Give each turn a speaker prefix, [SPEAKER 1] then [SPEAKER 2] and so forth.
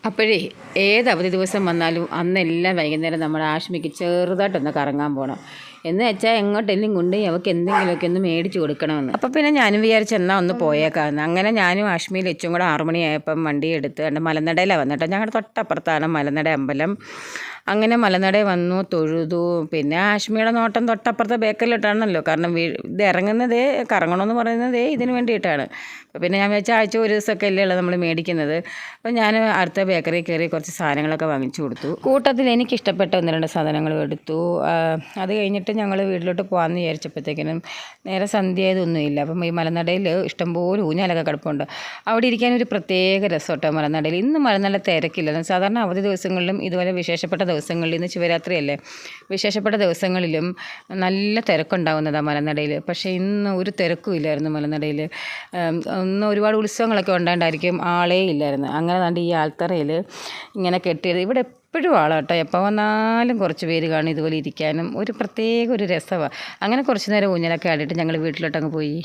[SPEAKER 1] അപ്പോഴേ ഏത് അവധി ദിവസം വന്നാലും അന്നെല്ലാം വൈകുന്നേരം നമ്മുടെ ആഷ്മിക്ക് ചെറുതായിട്ടൊന്ന് കറങ്ങാൻ പോകണം. എന്ന് വെച്ചാൽ എങ്ങോട്ടെങ്കിലും കൊണ്ടുപോയി അവൾക്ക് എന്തെങ്കിലുമൊക്കെ ഒന്ന് മേടിച്ച് കൊടുക്കണമെന്ന്. അപ്പോൾ പിന്നെ ഞാനും വിചാരിച്ചു എന്നാൽ ഒന്ന് പോയേക്കാമെന്ന്. അങ്ങനെ ഞാനും ആഷ്മിയിൽ വെച്ചും കൂടെ 6 മണിയായപ്പം വണ്ടി എടുത്ത് എൻ്റെ മലനടയിലാണ് വന്നിട്ട്. ഞങ്ങളുടെ തൊട്ടപ്പുറത്താണ് മലനട അമ്പലം. അങ്ങനെ മലനടയിൽ വന്നു, തൊഴുതു. പിന്നെ ആഷ്മിയുടെ നോട്ടം തൊട്ടപ്പുറത്തെ ബേക്കറിലിട്ടാണല്ലോ, കാരണം ഇത് ഇറങ്ങുന്നതേ കറങ്ങണമെന്ന് പറയുന്നതേ ഇതിന് വേണ്ടിയിട്ടാണ്. അപ്പോൾ പിന്നെ ഞാൻ വെച്ചാൽ ആഴ്ച ഒരു ദിവസമൊക്കെ അല്ലേ ഉള്ളത് നമ്മൾ മേടിക്കുന്നത്. അപ്പോൾ ഞാൻ അടുത്ത ബേക്കറി കയറി കുറച്ച് സാധനങ്ങളൊക്കെ വാങ്ങിച്ചു കൊടുത്തു. കൂട്ടത്തിൽ എനിക്കിഷ്ടപ്പെട്ട 1-2 സാധനങ്ങളും എടുത്തു. അത് കഴിഞ്ഞിട്ട് ഞങ്ങൾ വീട്ടിലോട്ട് പോകാമെന്ന് വിചാരിച്ചപ്പോഴത്തേക്കിനും നേരെ സന്ധ്യയായതൊന്നുമില്ല. അപ്പം ഈ മലനടയിൽ ഇഷ്ടംപോലെ ഊഞ്ഞാലൊക്കെ കിടപ്പുണ്ട്. അവിടെ ഇരിക്കാൻ ഒരു പ്രത്യേക രസമട്ടോ മലനടയിൽ. ഇന്ന് മലനട തിരക്കില്ല. സാധാരണ അവധി ദിവസങ്ങളിലും ഇതുപോലെ വിശേഷപ്പെട്ട ദിവസങ്ങളിൽ, ഇന്ന് ശിവരാത്രിയല്ലേ, വിശേഷപ്പെട്ട ദിവസങ്ങളിലും നല്ല തിരക്കുണ്ടാവുന്നതാണ് മലനടയിൽ. പക്ഷേ ഇന്ന് ഒരു തിരക്കും ഇല്ലായിരുന്നു മലനടയിൽ. ഇന്ന് ഒരുപാട് ഉത്സവങ്ങളൊക്കെ ഉണ്ടായിട്ടായിരിക്കും ആളേ ഇല്ലായിരുന്നു. അങ്ങനെ കണ്ട് ഈ ആൽത്തറയിൽ ഇങ്ങനെ കെട്ടിയത്. ഇവിടെ എപ്പോഴും ആളാട്ടോ, എപ്പോൾ വന്നാലും കുറച്ച് പേര് കാണും ഇതുപോലെ ഇരിക്കാനും. ഒരു പ്രത്യേക ഒരു രസമാണ്. അങ്ങനെ കുറച്ച് നേരം ഊഞ്ഞാലൊക്കെ ആടിയിട്ട് ഞങ്ങൾ വീട്ടിലോട്ടങ്ങ് പോയി.